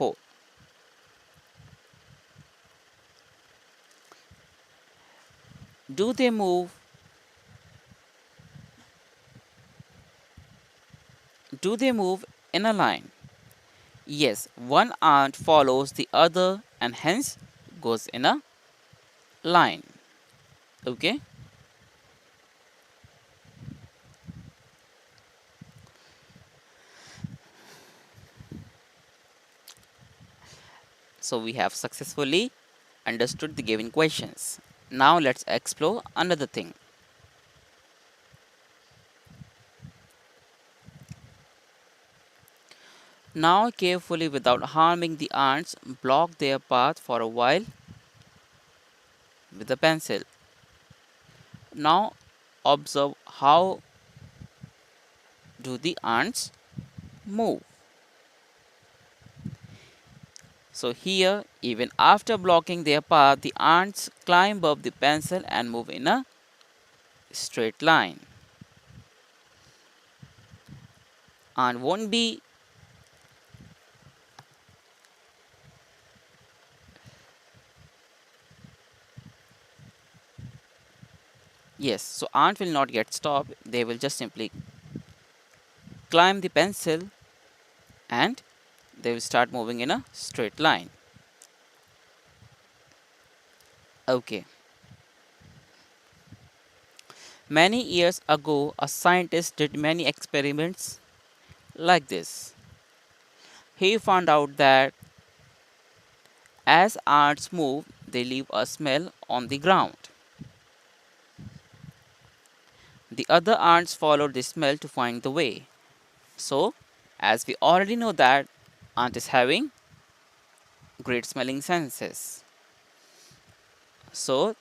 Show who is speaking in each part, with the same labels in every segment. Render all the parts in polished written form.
Speaker 1: hole. Do they move? Do they move in a line? Yes, one ant follows the other and hence goes in a line. Okay? So we have successfully understood the given questions. Now let's explore another thing. Now carefully without harming the ants, block their path for a while with a pencil. Now observe how do the ants move. So here, even after blocking their path, the ants climb up the pencil and move in a straight line. And won't be yes, so ant will not get stopped. They will just simply climb the pencil and they will start moving in a straight line. Okay. Many years ago, a scientist did many experiments like this. He found out that as ants move, they leave a smell on the ground. The other ants followed the smell to find the way. So, as we already know that ant is having great smelling senses. So,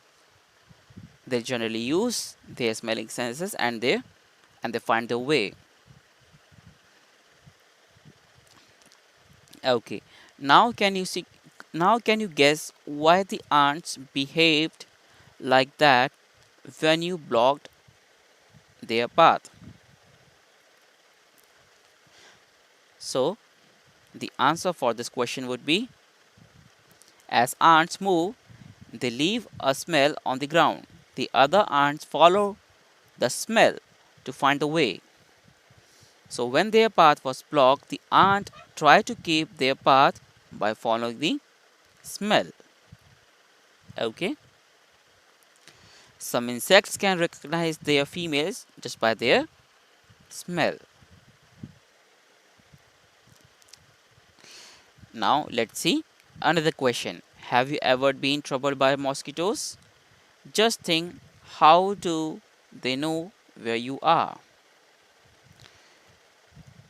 Speaker 1: they generally use their smelling senses and they find the way. Okay. Now can you see now can you guess why the ants behaved like that when you blocked their path? So, the answer for this question would be as ants move, they leave a smell on the ground. The other ants follow the smell to find the way. So when their path was blocked, the ant tried to keep their path by following the smell. Okay. Some insects can recognize their females just by their smell. Now let's see another question. Have you ever been troubled by mosquitoes? Just think, how do they know where you are?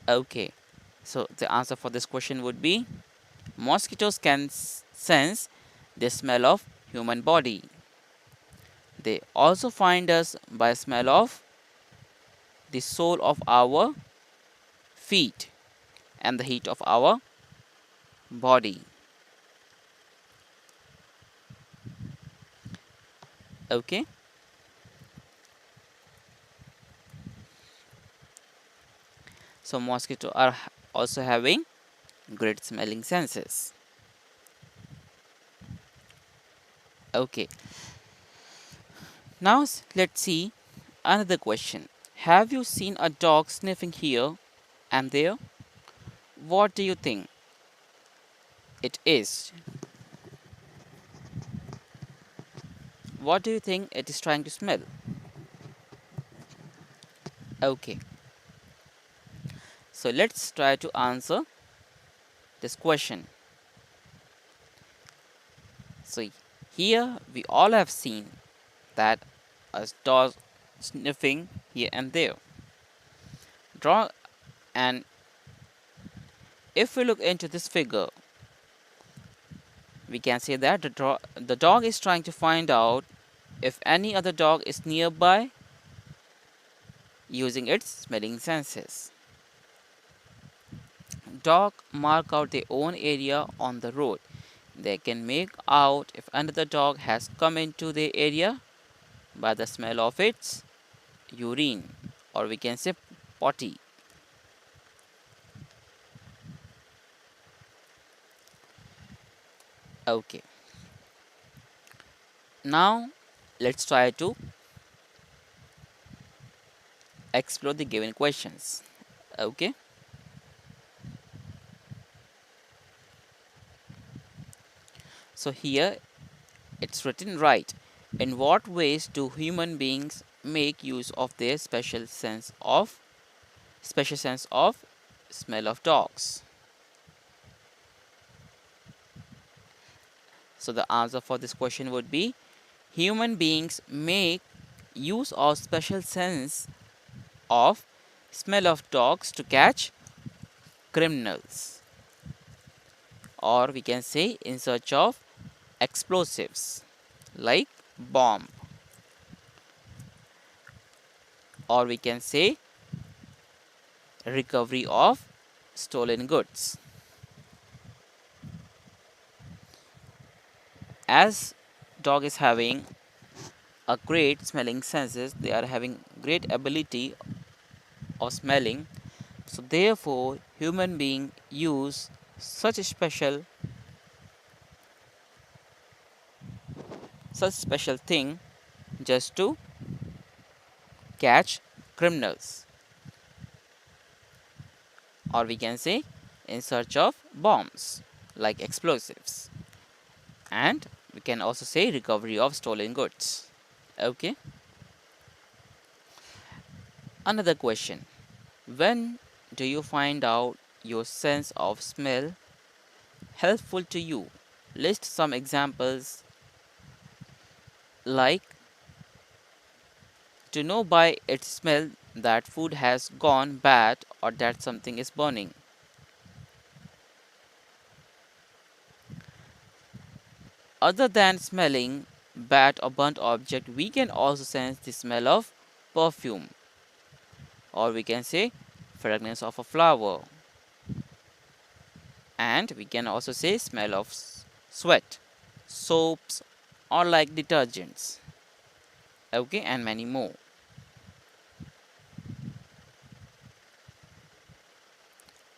Speaker 1: Okay. So the answer for this question would be mosquitoes can sense the smell of human body. They also find us by smell of the sole of our feet and the heat of our body. Okay. So mosquitoes are also having great smelling senses. Okay. Now let's see another question. Have you seen a dog sniffing here and there? What do you think it is? What do you think it is trying to smell? Okay. So let's try to answer this question. So here we all have seen that a dog sniffing here and there. Draw and if we look into this figure, we can say that the dog is trying to find out if any other dog is nearby using its smelling senses. Dogs mark out their own area on the road. They can make out if another dog has come into their area by the smell of its urine, or we can say potty. Okay, now let's try to explore the given questions. Okay, so here it's written right. In what ways do human beings make use of their special sense of smell of dogs? So the answer for this question would be human beings make use of special sense of smell of dogs to catch criminals, or we can say in search of explosives like bomb, or we can say recovery of stolen goods. As dog is having a great smelling senses, they are having great ability of smelling, so therefore human being use such a special thing just to catch criminals, or we can say in search of bombs like explosives, and we can also say recovery of stolen goods. Okay, another question: when do you find out your sense of smell helpful to you? List some examples, like to know by its smell that food has gone bad or that something is burning. Other than smelling bad or burnt object, we can also sense the smell of perfume, or we can say fragrance of a flower, and we can also say smell of sweat, soaps, or like detergents. Okay, and many more.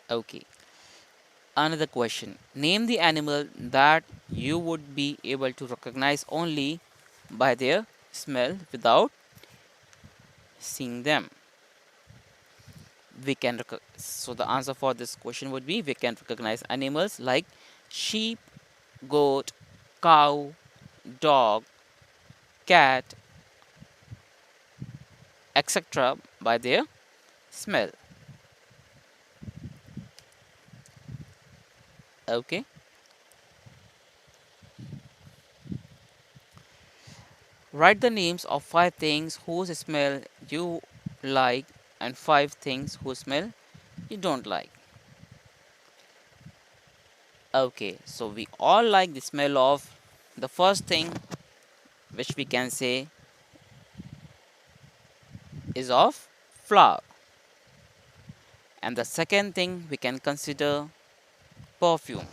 Speaker 1: Okay, another question: name the animal that you would be able to recognize only by their smell without seeing them. So the answer for this question would be we can recognize animals like sheep, goat, cow, dog, cat, etc. by their smell. Okay, write the names of five things whose smell you like and five things whose smell you don't like. Okay, so we all like the smell of the first thing, which we can say is of flour, and the second thing we can consider perfume.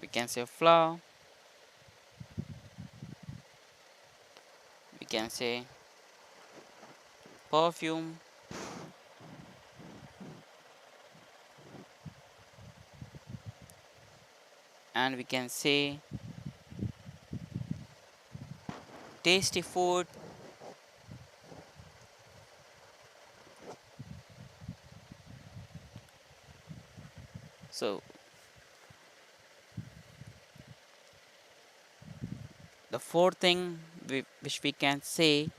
Speaker 1: We can say flour, we can say perfume, and we can say tasty food. So the fourth thing which we can say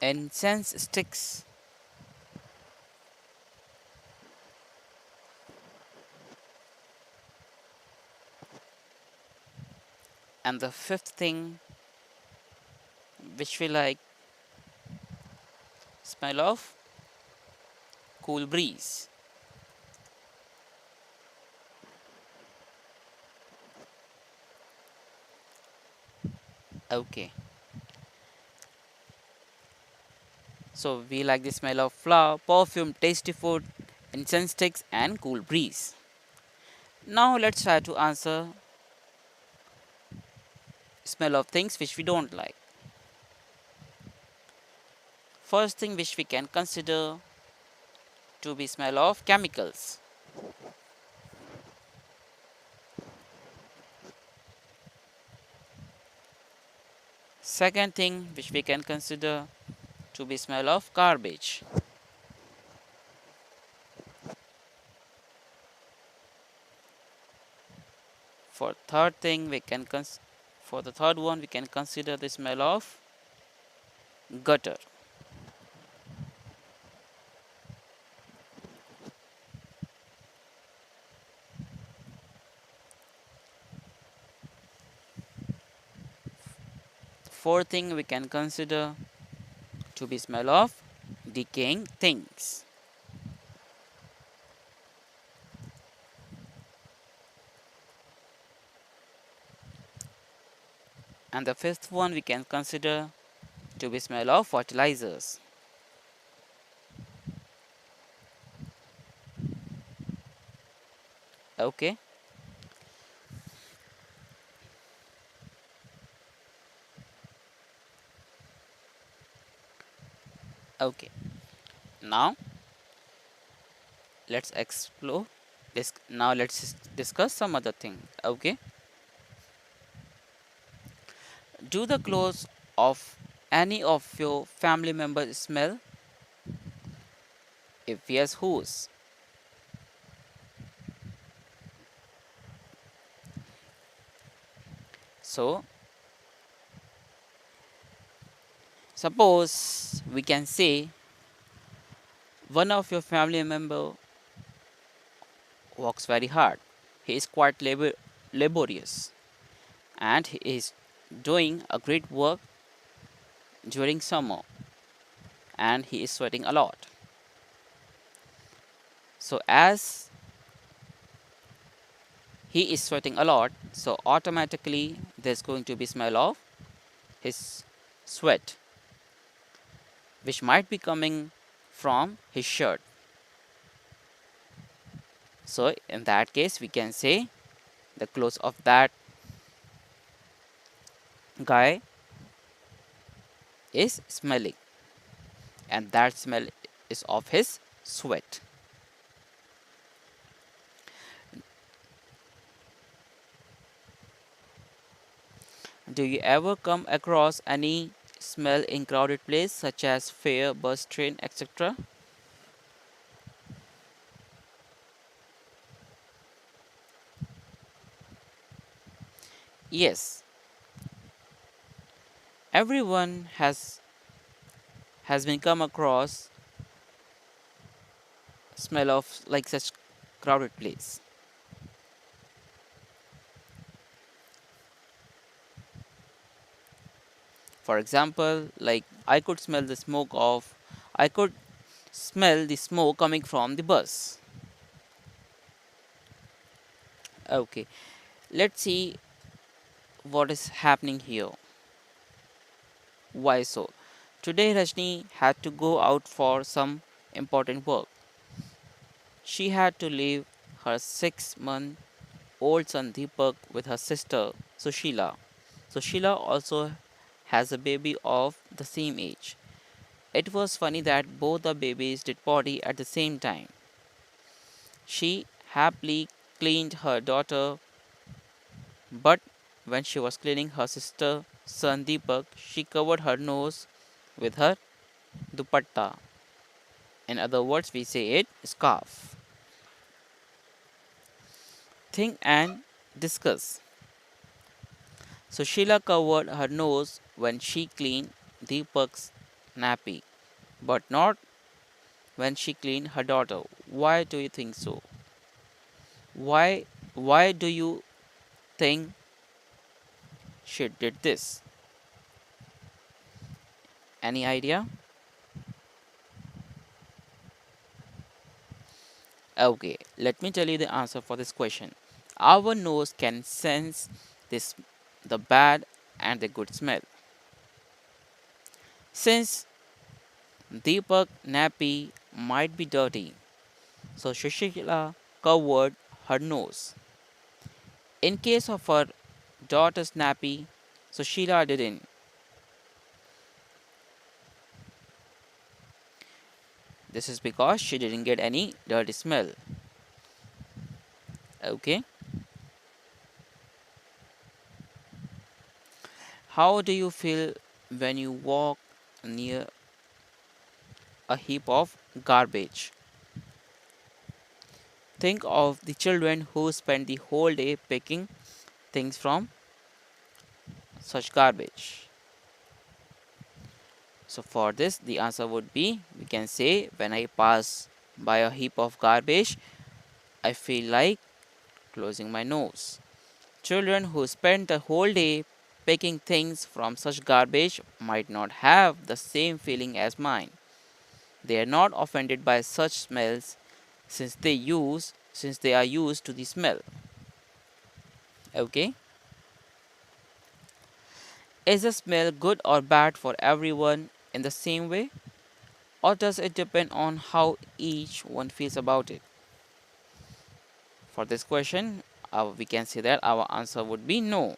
Speaker 1: incense sticks, and the fifth thing which we like smell of cool breeze. Okay, so we like the smell of flour, perfume, tasty food, incense sticks, and cool breeze. Now let's try to answer smell of things which we don't like. First thing which we can consider to be smell of chemicals. Second thing which we can consider to be smell of garbage. For third thing we can for the third one we can consider the smell of gutter. Fourth thing we can consider to be smell of decaying things. And the fifth one we can consider to be smell of fertilizers. Okay, okay. Now let's explore this. Now let's discuss some other thing. Okay, do the clothes of any of your family members smell? If yes, whose? So suppose we can say one of your family member works very hard. He is quite laborious and he is doing a great work during summer and he is sweating a lot. So as he is sweating a lot, so automatically there's going to be smell of his sweat which might be coming from his shirt. So in that case we can say the clothes of that guy is smelling and that smell is of his sweat. Do you ever come across any smell in crowded place such as fair, bus, train, etc.? Yes, everyone has been come across smell of like such crowded place. For example, like I could smell the smoke coming from the bus. Okay, let's see what is happening here. Why so? Today Rajni had to go out for some important work. She had to leave her 6-month old son Deepak with her sister Sushila. Sushila also has a baby of the same age. It was funny that both the babies did potty at the same time. She happily cleaned her daughter, but when she was cleaning her sister son Deepak, she covered her nose with her dupatta. In other words, we say it scarf. Think and discuss. So Sheila covered her nose when she cleaned Deepak's nappy, but not when she cleaned her daughter. Why do you think so? Why why do you think she did this? Any idea? Okay, let me tell you the answer for this question. Our nose can sense this the bad and the good smell. Since Deepak nappy might be dirty, so Shishila covered her nose. In case of her daughter's nappy, So Sheila didn't. This is because she didn't get any dirty smell. Okay. How do you feel when you walk near a heap of garbage? Think of the children who spend the whole day picking things from such garbage. So for this, the answer would be, we can say, when I pass by a heap of garbage, I feel like closing my nose. Children who spend the whole day picking things from such garbage might not have the same feeling as mine. They are not offended by such smells since they are used to the smell. Okay? Is the smell good or bad for everyone in the same way? Or does it depend on how each one feels about it? For this question, we can say that our answer would be no.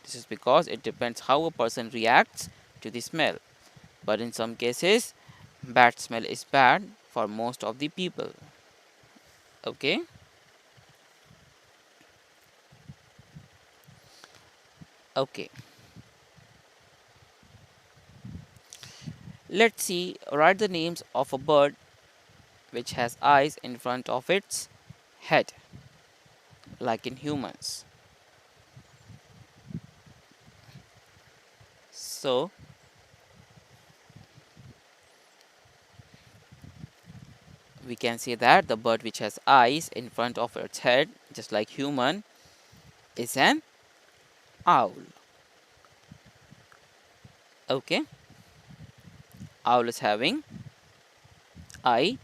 Speaker 1: This is because it depends how a person reacts to the smell. But in some cases, bad smell is bad for most of the people. Okay? Okay. Let's see, write the names of a bird which has eyes in front of its head, like in humans. So, we can say that the bird which has eyes in front of its head, just like human, is an owl. Okay? Owl is having eye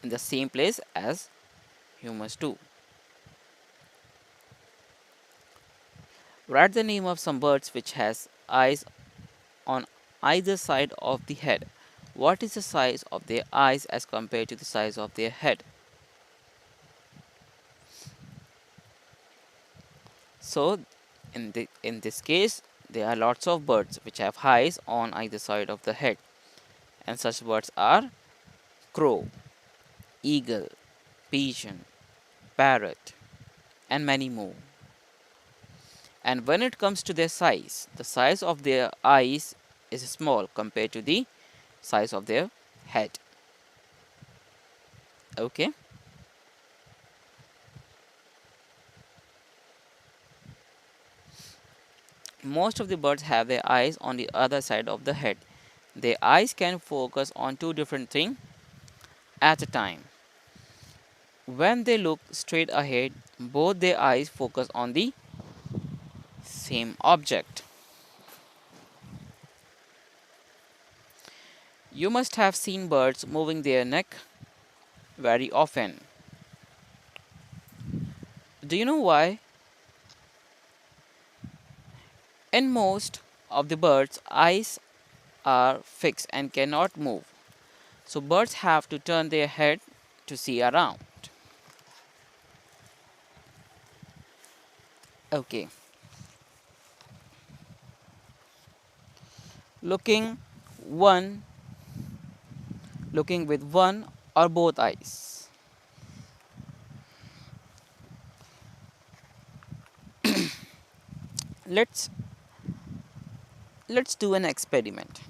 Speaker 1: in the same place as humans do. Write the name of some birds which has eyes on either side of the head. What is the size of their eyes as compared to the size of their head? So in this case, there are lots of birds which have eyes on either side of the head, and such birds are crow, eagle, pigeon, parrot, and many more. And when it comes to their size, the size of their eyes is small compared to the size of their head. Okay? Most of the birds have their eyes on the other side of the head. Their eyes can focus on two different things at a time. When they look straight ahead, both their eyes focus on the same object. You must have seen birds moving their neck very often. Do you know why? In most of the birds, eyes are fixed and cannot move. So birds have to turn their head to see around. Okay. Looking one looking with one or both eyes. Let's let's do an experiment.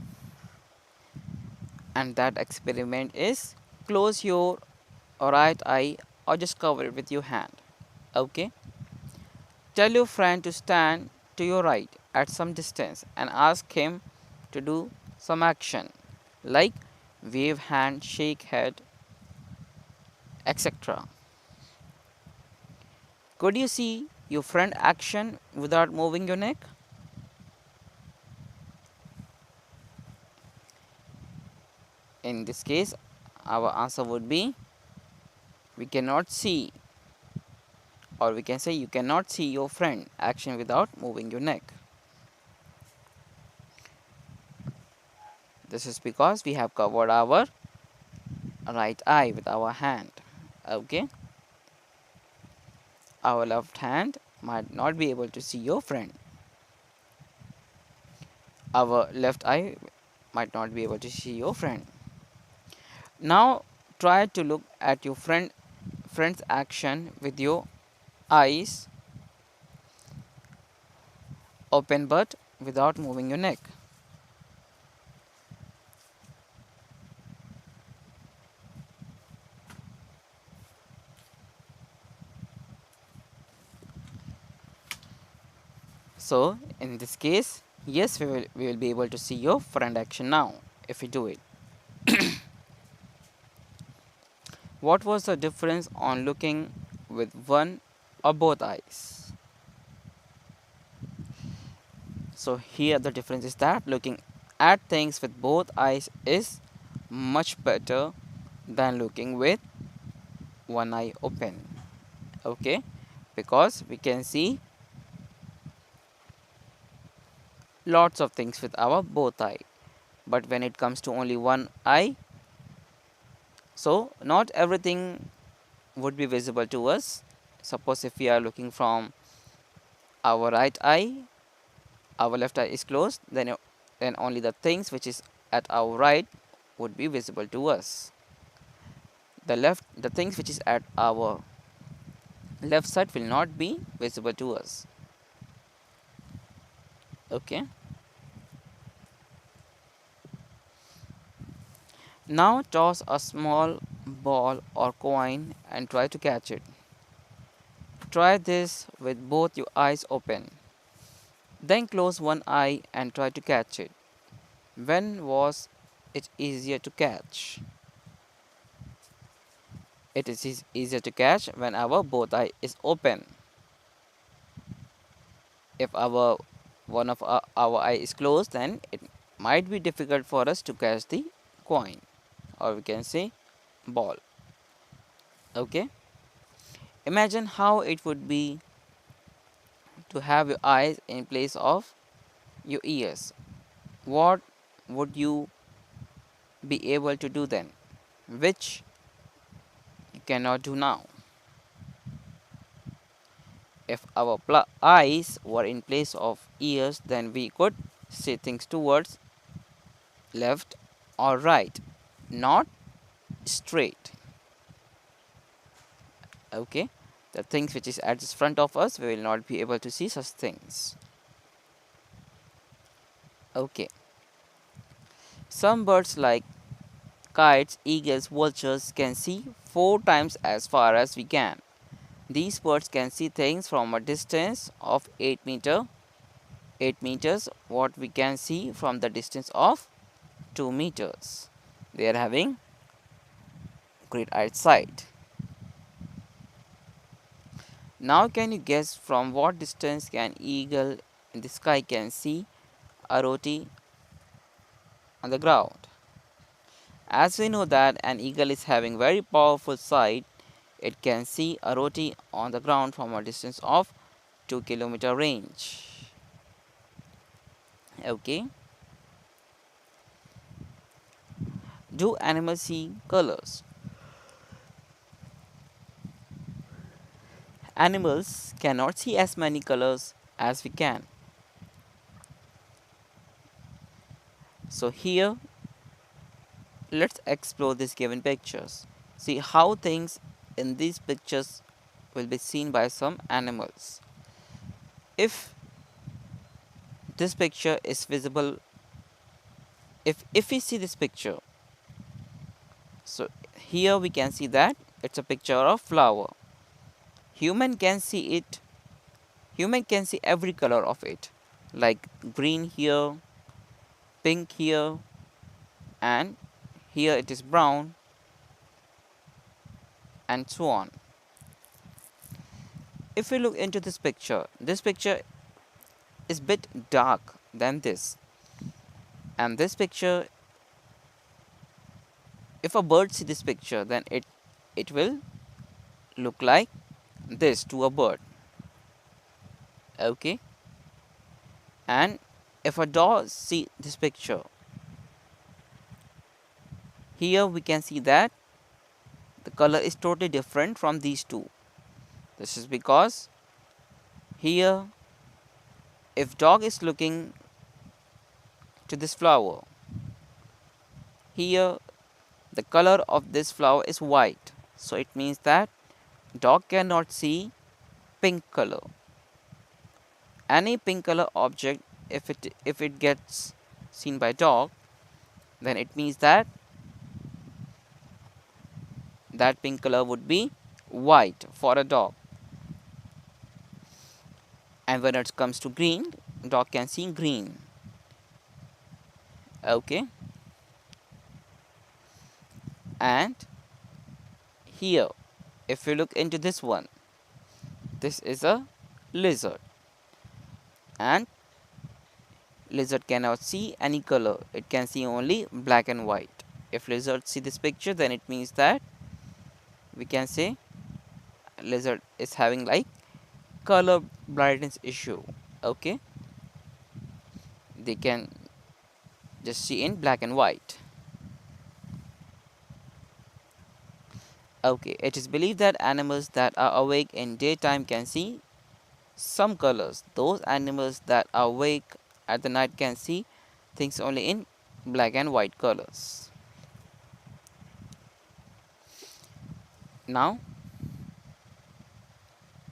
Speaker 1: And that experiment is, close your right eye or just cover it with your hand. Okay? Tell your friend to stand to your right at some distance and ask him to do some action like wave hand, shake head, etc. Could you see your friend action without moving your neck? In this case, our answer would be, we cannot see, or we can say you cannot see your friend action without moving your neck. This is because we have covered our right eye with our hand. Okay? Our left hand might not be able to see your friend. our left eye might not be able to see your friend. Now try to look at your friend's action with your eyes open but without moving your neck. So in this case, yes, we will be able to see your friend action now if we do it. What was the difference on looking with one or both eyes? So here the difference is that looking at things with both eyes is much better than looking with one eye open. Okay, because we can see lots of things with our both eye, but when it comes to only one eye, so not everything would be visible to us. Suppose if we are looking from our right eye, our left eye is closed, then only the things which is at our right would be visible to us. The things which is at our left side will not be visible to us. Okay, now toss a small ball or coin and try to catch it. Try this with both your eyes open. Then close one eye and try to catch it. When was it easier to catch? It is easier to catch when our both eye is open. If our one of our eye is closed, then it might be difficult for us to catch the coin, or we can say ball. Okay, imagine how it would be to have your eyes in place of your ears. What would you be able to do then, which you cannot do now? If our eyes were in place of ears, then we could see things towards left or right, not straight. Okay, the things which is at the front of us, we will not be able to see such things. Okay, some birds like kites, eagles, vultures can see 4 times as far as we can. These birds can see things from a distance of 8 meters, what we can see from the distance of 2 meters. They are having great eyesight. Now can you guess from what distance can eagle in the sky can see a roti on the ground? As we know that an eagle is having very powerful sight, it can see a roti on the ground from a distance of 2 kilometer range. Okay. Do animals see colors? Animals cannot see as many colors as we can. So here, let's explore these given pictures. See how things in these pictures will be seen by some animals. If this picture is visible, if we see this picture, so here we can see that it's a picture of flower. Human can see it. Human can see every color of it, like green here, pink here, and here it is brown, and so on. If we look into this picture is bit dark than this, and this picture, if a bird see this picture, then it will look like this to a bird. Okay, and if a dog see this picture, here we can see that the color is totally different from these two. This is because here, if dog is looking to this flower. Here the color of this flower is white, so it means that dog cannot see pink color. Any pink color object, if it gets seen by dog, then it means that that pink color would be white for a dog. And when it comes to green, dog can see green. Okay. And here, if you look into this one, this is a lizard, and lizard cannot see any color, it can see only black and white. If lizard see this picture, then it means that we can say lizard is having like color blindness issue. Okay, they can just see in black and white. Okay, it is believed that animals that are awake in daytime can see some colors. Those animals that are awake at the night can see things only in black and white colors. Now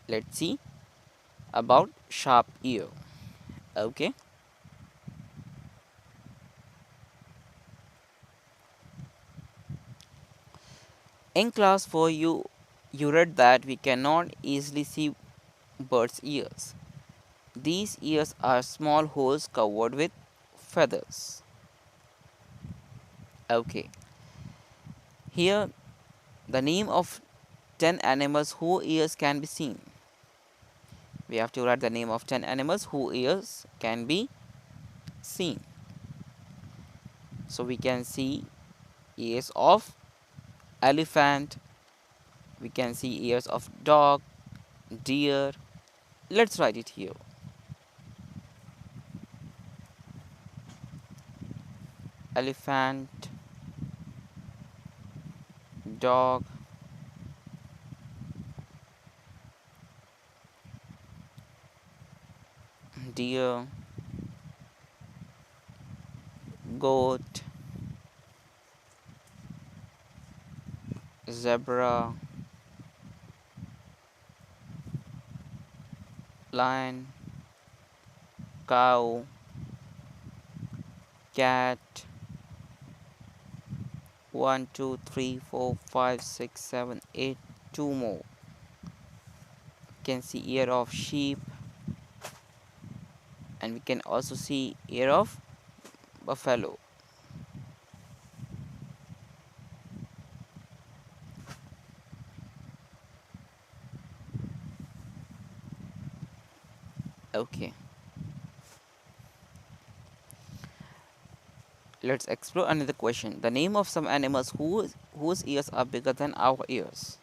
Speaker 1: let's see about sharp ear. Okay, in class 4 you read that we cannot easily see birds' ears. These ears are small holes covered with feathers. Okay, here the name of 10 animals whose ears can be seen. We have to write the name of 10 animals whose ears can be seen. So we can see ears of elephant, we can see ears of dog, deer. Let's write it here. Elephant, dog, deer, goat, zebra, lion, cow, cat. 1 2 3 4 5 6 7 8, two more. We can see ear of sheep, and we can also see ear of buffalo. Okay, let's explore another question. The name of some animals whose ears are bigger than our ears.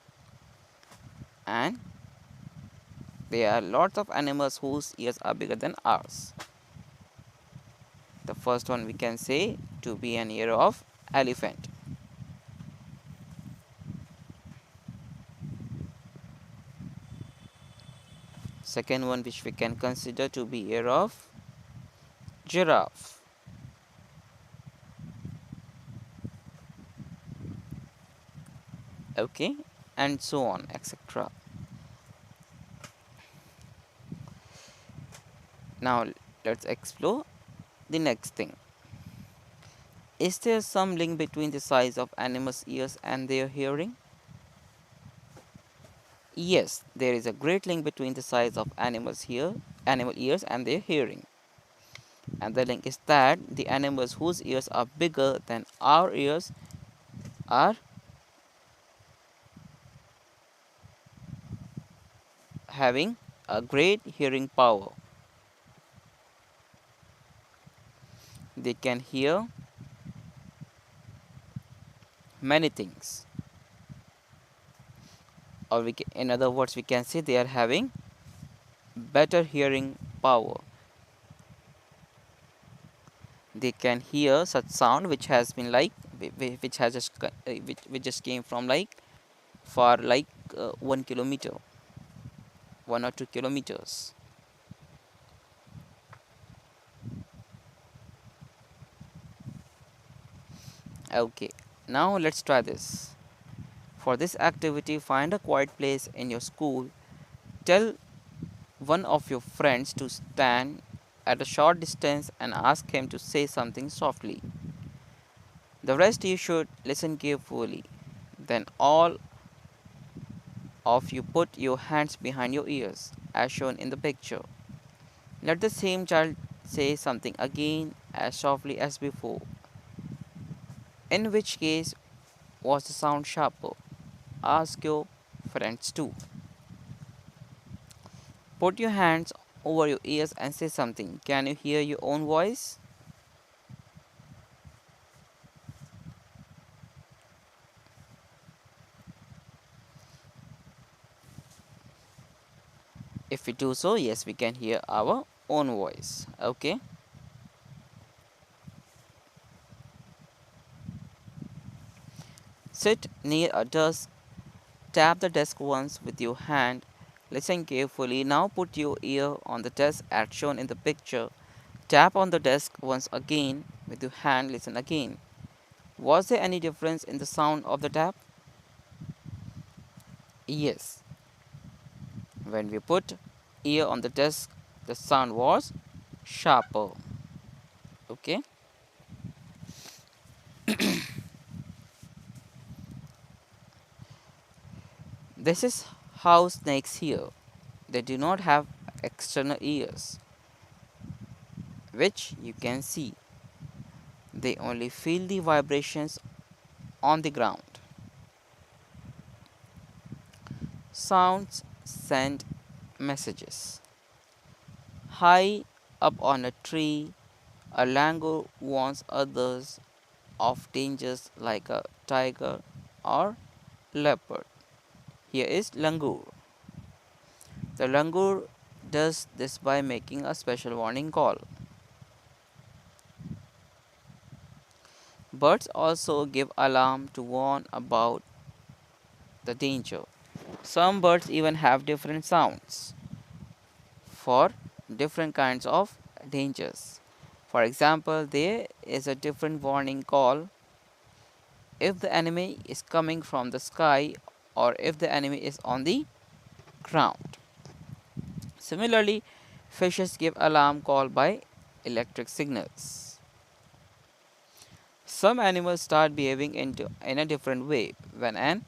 Speaker 1: And there are lots of animals whose ears are bigger than ours. The first one we can say to be an ear of elephant. Second one which we can consider to be ear of giraffe. Okay, and so on, etc. Now let's explore the next thing. Is there some link between the size of animals' ears and their hearing? Yes, there is a great link between the size of animal ears and their hearing. And the link is that the animals whose ears are bigger than our ears are having a great hearing power. They can hear many things, or in other words we can say they are having better hearing power. They can hear such sound which has been like which has just which just came from like far, like 1 kilometer, 1 or 2 kilometers. Okay, now let's try this. For this activity, find a quiet place in your school. Tell one of your friends to stand at a short distance and ask him to say something softly. The rest you should listen carefully. Then all of you put your hands behind your ears, as shown in the picture. Let the same child say something again as softly as before, in which case was the sound sharper. Ask your friends too. Put your hands over your ears and say something. Can you hear your own voice? If we do so, yes, we can hear our own voice. Okay. Sit near a desk. Tap the desk once with your hand. Listen carefully. Now put your ear on the desk as shown in the picture. Tap on the desk once again with your hand. Listen again. Was there any difference in the sound of the tap? Yes. When we put ear on the desk, the sound was sharper. Okay. This is how snakes hear. They do not have external ears, which you can see. They only feel the vibrations on the ground. Sounds send messages. High up on a tree, a langur warns others of dangers like a tiger or leopard. Here is langur. The langur does this by making a special warning call. Birds also give alarm to warn about the danger. Some birds even have different sounds for different kinds of dangers. For example, there is a different warning call if the enemy is coming from the sky or if the enemy is on the ground. Similarly, fishes give alarm call by electric signals. Some animals start behaving in a different way when an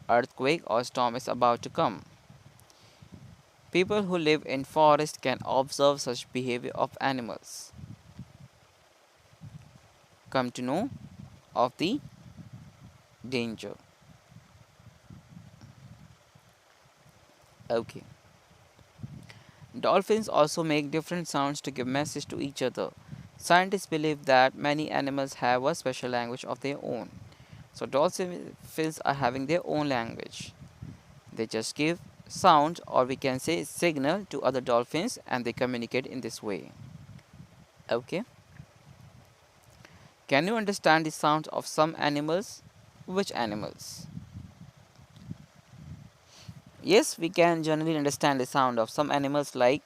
Speaker 1: earthquake or storm is about to come. People who live in forests can observe such behavior of animals. Come to know of the danger. Okay. Dolphins also make different sounds to give message to each other. Scientists believe that many animals have a special language of their own. So dolphins are having their own language. They just give sound or we can say signal to other dolphins and they communicate in this way. Okay. Can you understand the sounds of some animals? Which animals? Yes, we can generally understand the sound of some animals like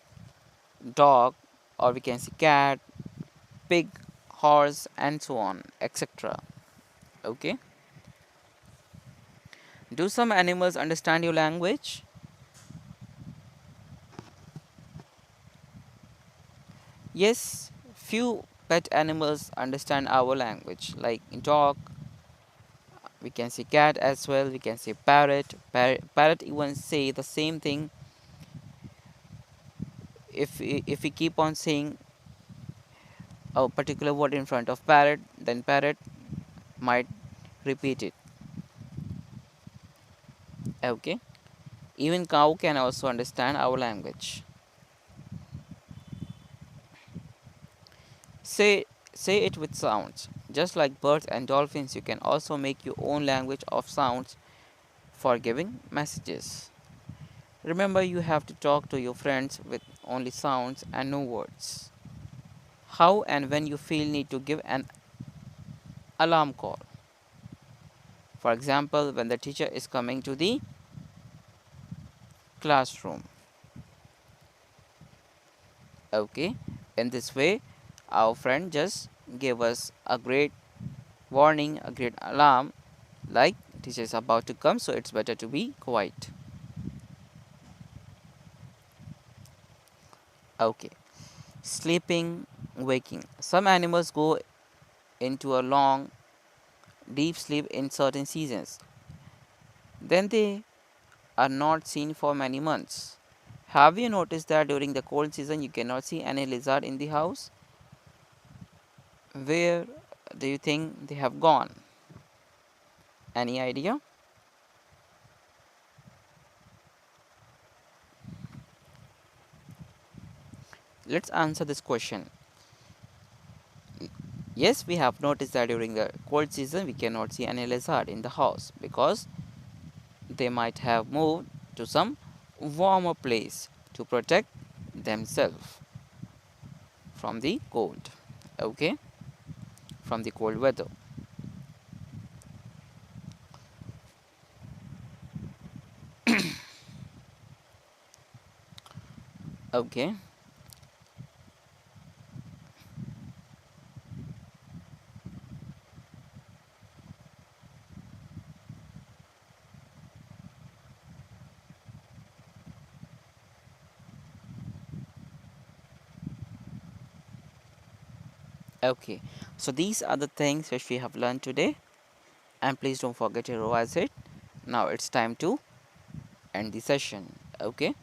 Speaker 1: dog or we can say cat, pig, horse and so on, etc. Okay. Do some animals understand your language? Yes, few pet animals understand our language like dog, we can say cat as well, we can say parrot even say the same thing. If we keep on saying a particular word in front of parrot, then parrot might repeat it. Okay. Even cow can also understand our language. Say it with sounds. Just like birds and dolphins, you can also make your own language of sounds for giving messages. Remember, you have to talk to your friends with only sounds and no words. How and when you feel need to give an alarm call. For example, when the teacher is coming to the classroom. Okay, in this way, our friend just gave us a great warning, a great alarm, like teacher is about to come, so it's better to be quiet. Okay, sleeping, waking. Some animals go into a long, deep sleep in certain seasons. Then they are not seen for many months. Have you noticed that during the cold season you cannot see any lizard in the house? Where do you think they have gone? Any idea? Let's answer this question. Yes, we have noticed that during the cold season we cannot see any lizard in the house because they might have moved to some warmer place to protect themselves from the cold. Okay, from the cold weather. Okay, okay. So these are the things which we have learned today, and please don't forget to revise it. Now it's time to end the session. Okay.